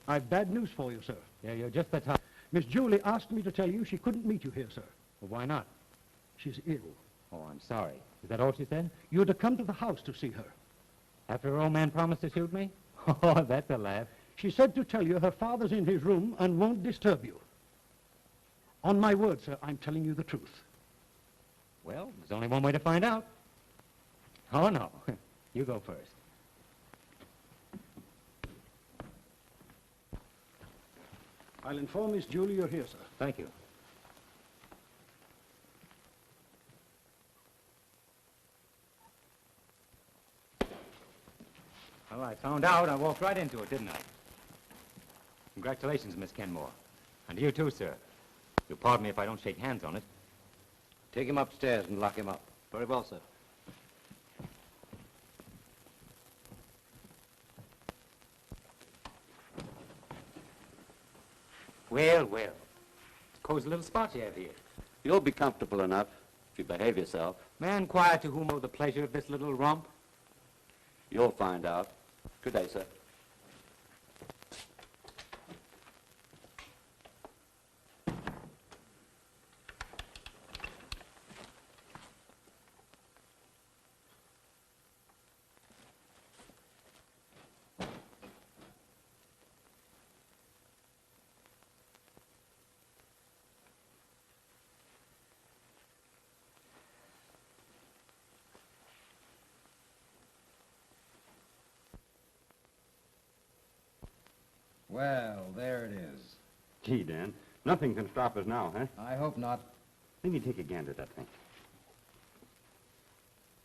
I've bad news for you, sir. Yeah, you're just the top. Miss Julie asked me to tell you she couldn't meet you here, sir. Well, why not? She's ill. Oh, I'm sorry. Is that all she said? You're to come to the house to see her. After her old man promised to shoot me? Oh, that's a laugh. She said to tell you her father's in his room and won't disturb you. On my word, sir, I'm telling you the truth. Well, there's only one way to find out. Oh, no. You go first. I'll inform Miss Julie you're here, sir. Thank you. Well, I found out. I walked right into it, didn't I? Congratulations, Miss Kenmore. And you too, sir. You'll pardon me if I don't shake hands on it. Take him upstairs and lock him up. Very well, sir. Well, well. Cozy little spot you have here. You'll be comfortable enough if you behave yourself. Man quiet to whom owe the pleasure of this little romp? You'll find out. Good day, sir. Well, there it is. Gee, Dan, nothing can stop us now, huh? I hope not. Let me take a gander at that thing.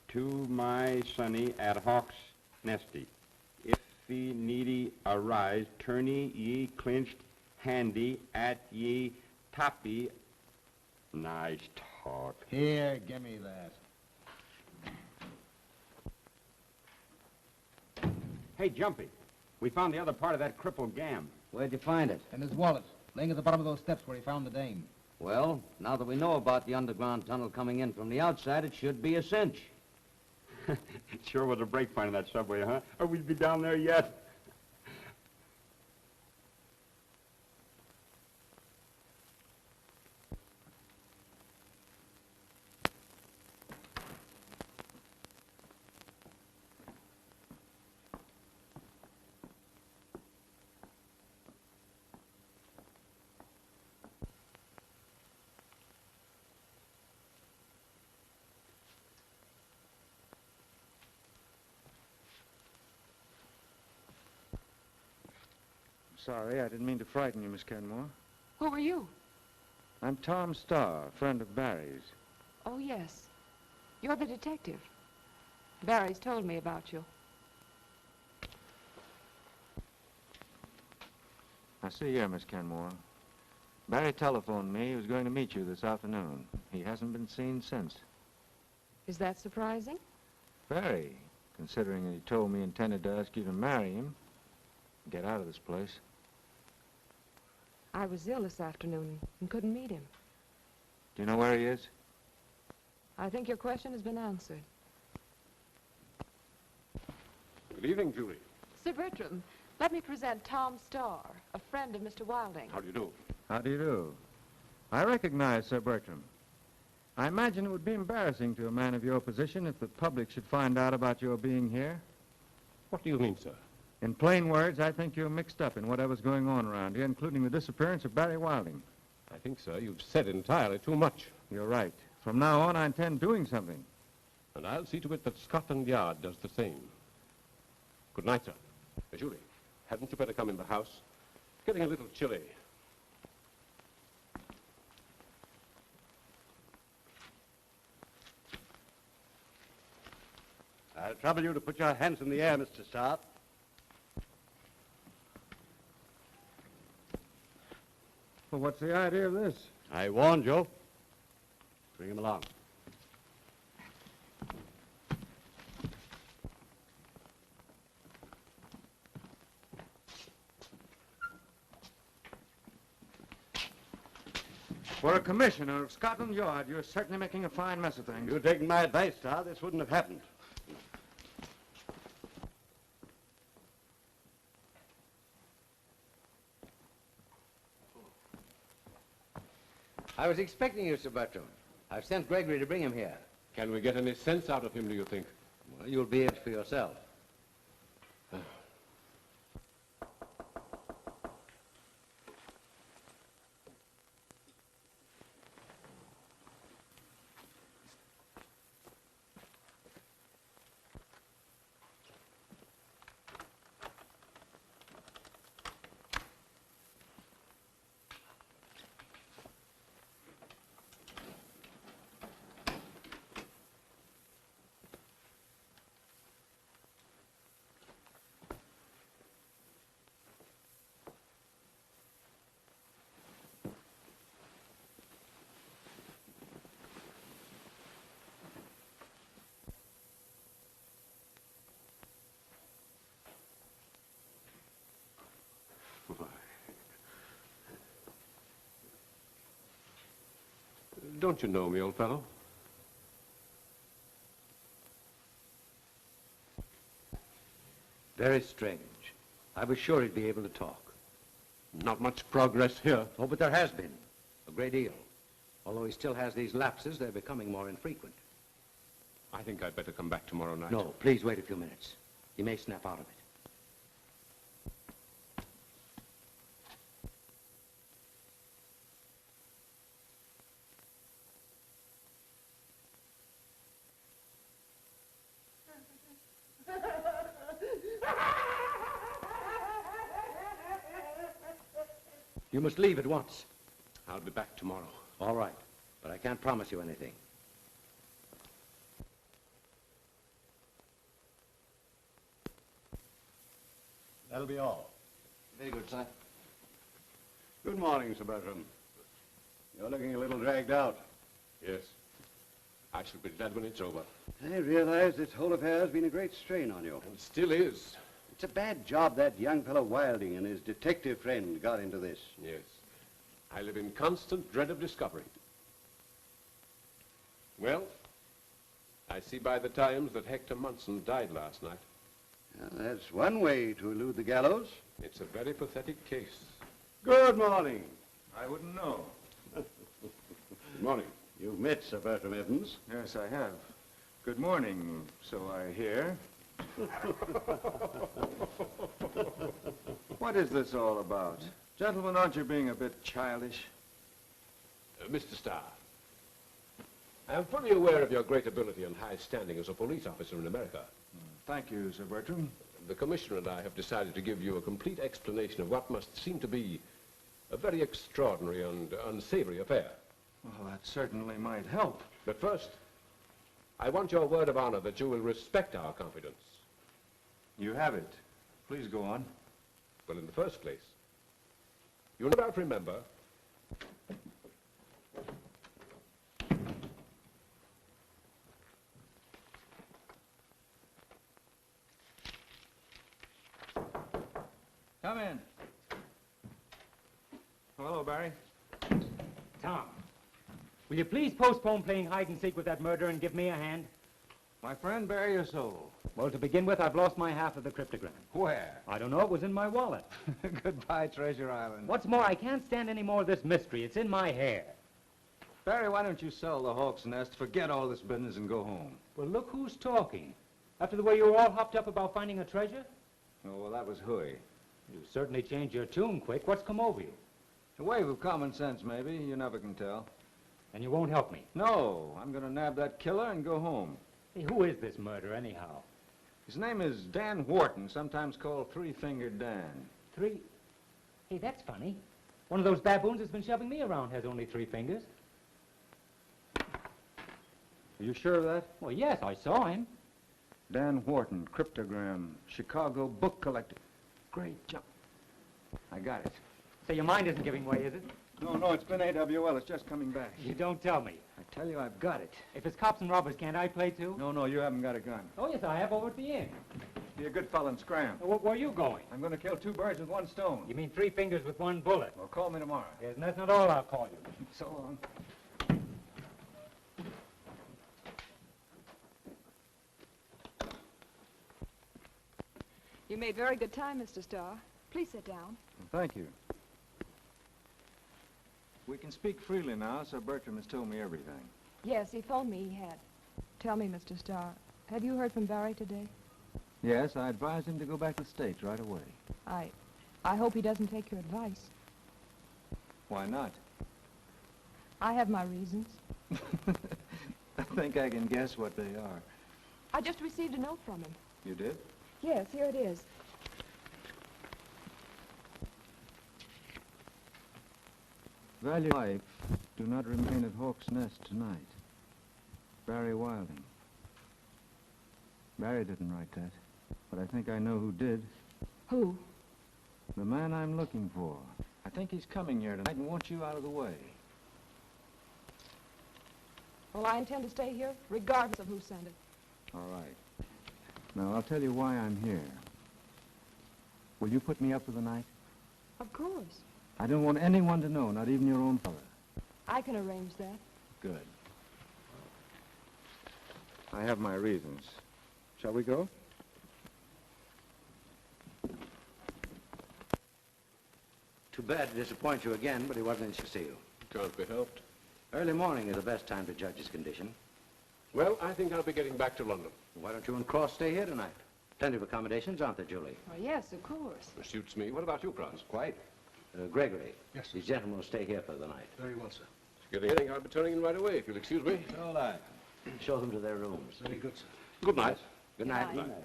To my sonny at Hawk's nesty. If the needy arise, tourney ye clinched handy at ye toppy. Nice talk. Here, give me that. Hey, Jumpy, we found the other part of that crippled gam. Where'd you find it? In his wallet, laying at the bottom of those steps where he found the dame. Well, now that we know about the underground tunnel coming in from the outside, it should be a cinch. It sure was a break finding that subway, huh? Or we'd be down there yet. sorry. I didn't mean to frighten you, Miss Kenmore. Who are you? I'm Tom Starr, a friend of Barry's. Oh, yes. You're the detective. Barry's told me about you. I see here, Miss Kenmore. Barry telephoned me he was going to meet you this afternoon. He hasn't been seen since. Is that surprising? Very, considering that he told me he intended to ask you to marry him. Get out of this place. I was ill this afternoon and couldn't meet him. Do you know where he is? I think your question has been answered. Good evening, Julie. Sir Bertram, let me present Tom Starr, a friend of Mr. Wilding. How do you do? How do you do? I recognize Sir Bertram. I imagine it would be embarrassing to a man of your position if the public should find out about your being here. What do you mean, sir? In plain words, I think you're mixed up in whatever's going on around here, including the disappearance of Barry Wilding. I think, sir, you've said entirely too much. You're right. From now on, I intend doing something. And I'll see to it that Scotland Yard does the same. Good night, sir. Julie, hadn't you better come in the house? Getting a little chilly. I'll trouble you to put your hands in the air, Mr. Starr. Well, what's the idea of this? I warned you. Bring him along. For a commissioner of Scotland Yard, you're certainly making a fine mess of things. If you'd taken my advice, Starr, this wouldn't have happened. I was expecting you, Sir Bertram. I've sent Gregory to bring him here. Can we get any sense out of him, do you think? Well, you'll be it for yourself. Don't you know me, old fellow? Very strange. I was sure he'd be able to talk. Not much progress here. Oh, but there has been. A great deal. Although he still has these lapses, they're becoming more infrequent. I think I'd better come back tomorrow night. No, please wait a few minutes. He may snap out of it. You must leave at once. I'll be back tomorrow. All right, but I can't promise you anything. That'll be all. Very good, sir. Good morning, Sir Bertram. You're looking a little dragged out. Yes. I shall be glad when it's over. I realize this whole affair has been a great strain on you. And still is. It's a bad job that young fellow Wilding and his detective friend got into this. Yes. I live in constant dread of discovery. Well, I see by the Times that Hector Munson died last night. Well, that's one way to elude the gallows. It's a very pathetic case. Good morning. I wouldn't know. Good morning. You've met Sir Bertram Evans. Yes, I have. Good morning, so I hear. What is this all about? Gentlemen, aren't you being a bit childish? Mr. Starr, I am fully aware of your great ability and high standing as a police officer in America. Thank you, Sir Bertram. the Commissioner and I have decided to give you a complete explanation of what must seem to be a very extraordinary and unsavory affair. Well, that certainly might help. But first, I want your word of honor that you will respect our confidence. You have it. Please go on. Well, in the first place, you'll no doubt remember Come in. Hello, Barry. Tom, will you please postpone playing hide-and-seek with that murderer and give me a hand? My friend, bare your soul. Well, to begin with, I've lost my half of the cryptogram. Where? I don't know. It was in my wallet. Goodbye, Treasure Island. What's more, I can't stand any more of this mystery. It's in my hair. Barry, why don't you sell the Hawk's Nest, forget all this business, and go home? Well, look who's talking. After the way you were all hopped up about finding a treasure? Oh, well, that was hooey. You certainly changed your tune quick. What's come over you? A wave of common sense, maybe. You never can tell. And you won't help me? No, I'm going to nab that killer and go home. Hey, who is this murderer, anyhow? His name is Dan Wharton, sometimes called Three-Fingered Dan. Hey, that's funny. One of those baboons that's been shoving me around has only 3 fingers. Are you sure of that? Well, yes, I saw him. Dan Wharton, cryptogram, Chicago book collector. Great jump. I got it. So your mind isn't giving way, is it? No, it's been AWL. It's just coming back. You don't tell me. I tell you, I've got it. If it's cops and robbers, can't I play too? No, you haven't got a gun. Oh, yes, I have over at the inn. Be a good fella and scram. Where are you going? I'm going to kill 2 birds with 1 stone. You mean 3 fingers with 1 bullet? Well, call me tomorrow. Yes, and that's not all I'll call you. So long. You made very good time, Mr. Starr. Please sit down. Thank you. We can speak freely now, Sir Bertram has told me everything. Yes, he phoned me. He had. Tell me, Mr. Starr, have you heard from Barry today? Yes, I advised him to go back to the States right away. I hope he doesn't take your advice. Why not? I have my reasons. I think I can guess what they are. I just received a note from him. You did? Yes, here it is. Value life, do not remain at Hawk's Nest tonight. Barry Wilding. Barry didn't write that, but I think I know who did. Who? The man I'm looking for. I think he's coming here tonight and wants you out of the way. Well, I intend to stay here, regardless of who sent it. All right. Now, I'll tell you why I'm here. Will you put me up for the night? Of course. I don't want anyone to know, not even your own fella. I can arrange that. Good. I have my reasons. Shall we go? Too bad to disappoint you again, but he wasn't in to see you. Can't be helped. Early morning is the best time to judge his condition. Well, I think I'll be getting back to London. Why don't you and Cross stay here tonight? Plenty of accommodations, aren't there, Julie? Oh, yes, of course. It suits me. What about you, Cross? Quite. Gregory. Yes. These gentlemen will stay here for the night. Very well, sir. Good evening. I'll be turning in right away, if you'll excuse me. So will I. Show them to their rooms. Very good, sir. Good night. Good night. Good night.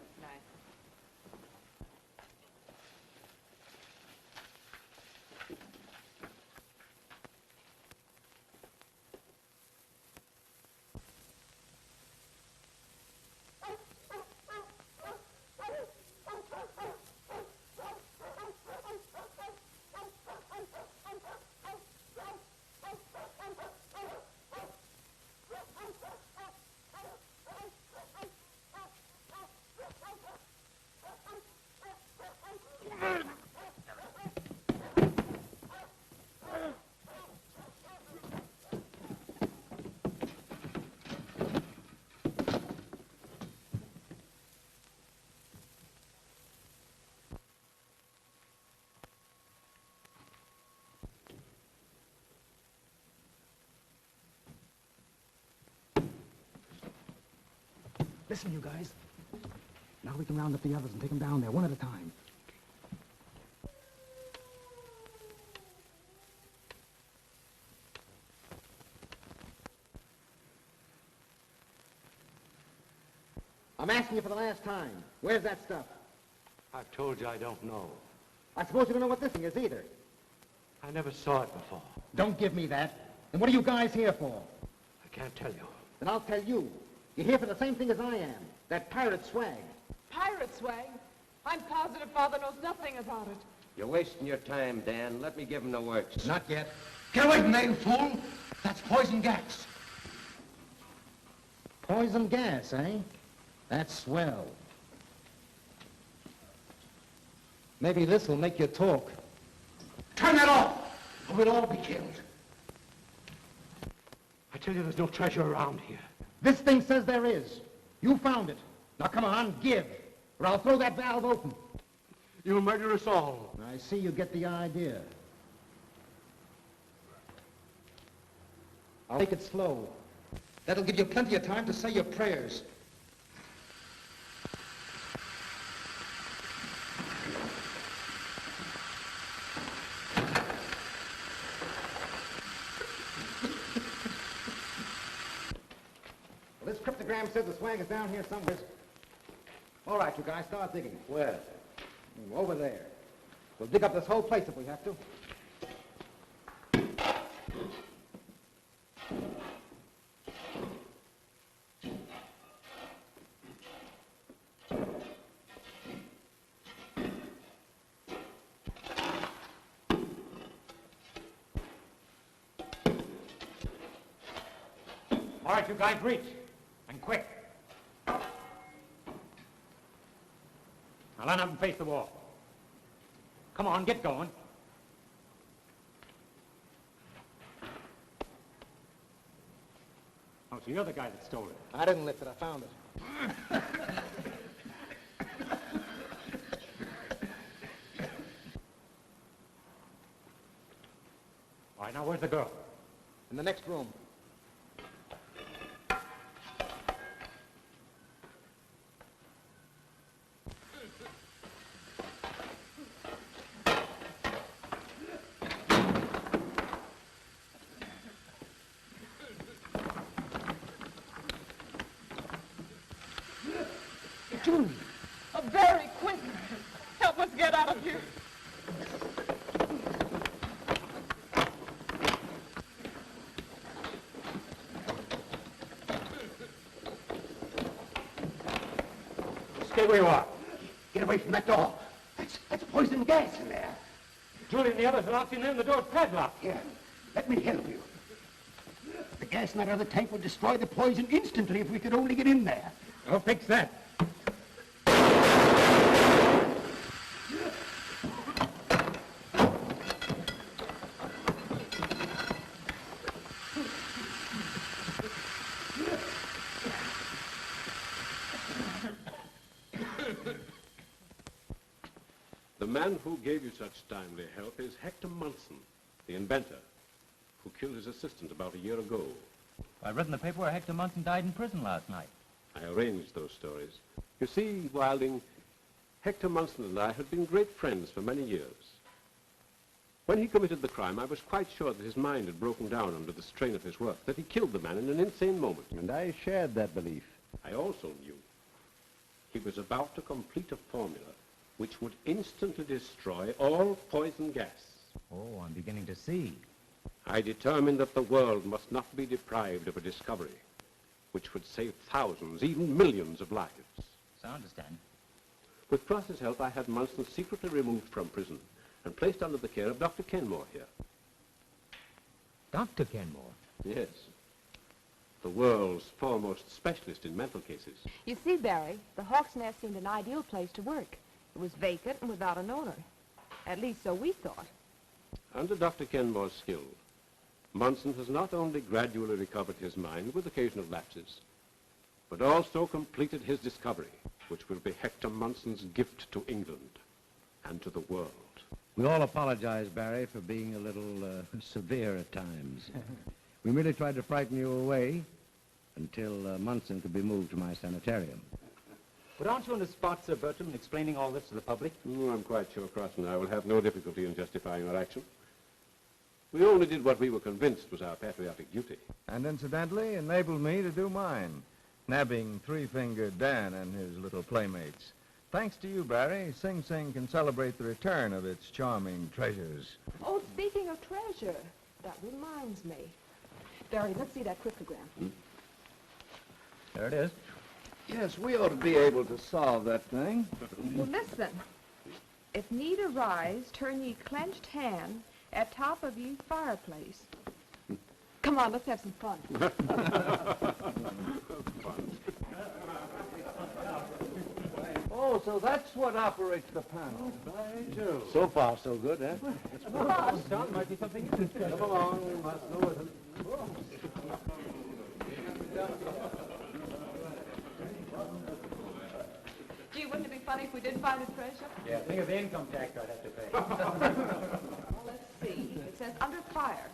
Listen, you guys. Now we can round up the others and take them down there, one at a time. I'm asking you for the last time. Where's that stuff? I've told you I don't know. I suppose you don't know what this thing is either. I never saw it before. Don't give me that. And what are you guys here for? I can't tell you. Then I'll tell you. You're here for the same thing as I am. That pirate swag. Pirate swag? I'm positive Father knows nothing about it. You're wasting your time, Dan. Let me give him the works. Not yet. Get away from there, you fool! That's poison gas. Poison gas, eh? That's swell. Maybe this will make you talk. Turn that off, or we'll all be killed. I tell you there's no treasure around here. This thing says there is. You found it. Now come on, give, or I'll throw that valve open. You'll murder us all. I see you get the idea. I'll make it slow. That'll give you plenty of time to say your prayers. Well, this cryptogram says the swag is down here somewhere. All right, you guys, start digging. Where? Over there. We'll dig up this whole place if we have to. All right, you guys, reach. And quick. Now line up and face the wall. Come on, get going. Oh, so you're the guy that stole it. I didn't lift it, I found it. All right, now where's the girl? In the next room. Very quick. Help us get out of here. Stay where you are. Get away from that door. That's poison gas in there. Julie and the others are locked in there and the door's padlocked. Here, let me help you. The gas in that other tank will destroy the poison instantly if we could only get in there. I'll fix that. The man who gave you such timely help is Hector Munson, the inventor, who killed his assistant about a year ago. I read in the paper where Hector Munson died in prison last night. I arranged those stories. You see, Wilding, Hector Munson and I had been great friends for many years. When he committed the crime, I was quite sure that his mind had broken down under the strain of his work, that he killed the man in an insane moment. And I shared that belief. I also knew he was about to complete a formula which would instantly destroy all poison gas. Oh, I'm beginning to see. I determined that the world must not be deprived of a discovery which would save thousands, even millions of lives. So I understand. With Cross's help, I had Munson secretly removed from prison and placed under the care of Dr. Kenmore here. Dr. Kenmore? Yes. The world's foremost specialist in mental cases. You see, Barry, the Hawk's Nest seemed an ideal place to work. It was vacant and without an owner. At least so we thought. Under Dr. Kenmore's skill, Munson has not only gradually recovered his mind with occasional lapses, but also completed his discovery, which will be Hector Munson's gift to England and to the world. We all apologize, Barry, for being a little severe at times. We merely tried to frighten you away until Munson could be moved to my sanitarium. But aren't you on the spot, Sir Bertram, in explaining all this to the public? Oh, I'm quite sure Cross and I will have no difficulty in justifying our action. We only did what we were convinced was our patriotic duty. And incidentally, enabled me to do mine, nabbing Three-Fingered Dan and his little playmates. Thanks to you, Barry, Sing Sing can celebrate the return of its charming treasures. Oh, speaking of treasure, that reminds me. Barry, let's see that cryptogram. There it is. Yes, we ought to be able to solve that thing. Well, listen. If need arise, turn ye clenched hand at top of ye fireplace. Come on, let's have some fun. Oh, so that's what operates the panel. So far, so good, eh? Might be something you can Come along, we must go with it. Gee, wouldn't it be funny if we did find a treasure? Yeah, think of the income tax I'd have to pay. Well, let's see. It says under fire.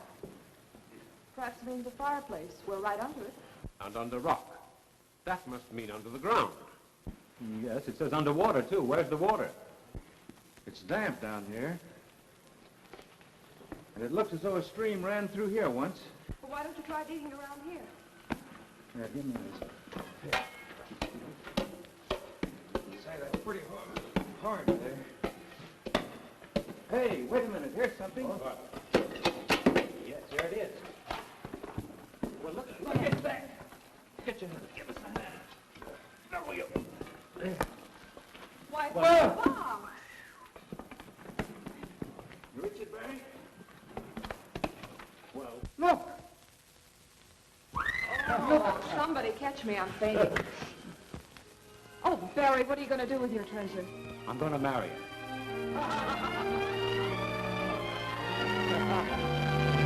Perhaps it means a fireplace. We're right under it. And under rock. That must mean under the ground. Yes, it says underwater, too. Where's the water? It's damp down here. And it looks as though a stream ran through here once. Well, why don't you try digging around here? Yeah, give me this. Say, that's pretty hard there. Hey, wait a minute. Here's something. Yes, there it is. Well, look at that. Get your hand. Give us a hand. There we go. Why, Well. Bob! You reach it, Barry? Well, Look! Oh, somebody catch me. I'm fainting. Oh, Barry, what are you going to do with your treasure? I'm going to marry her.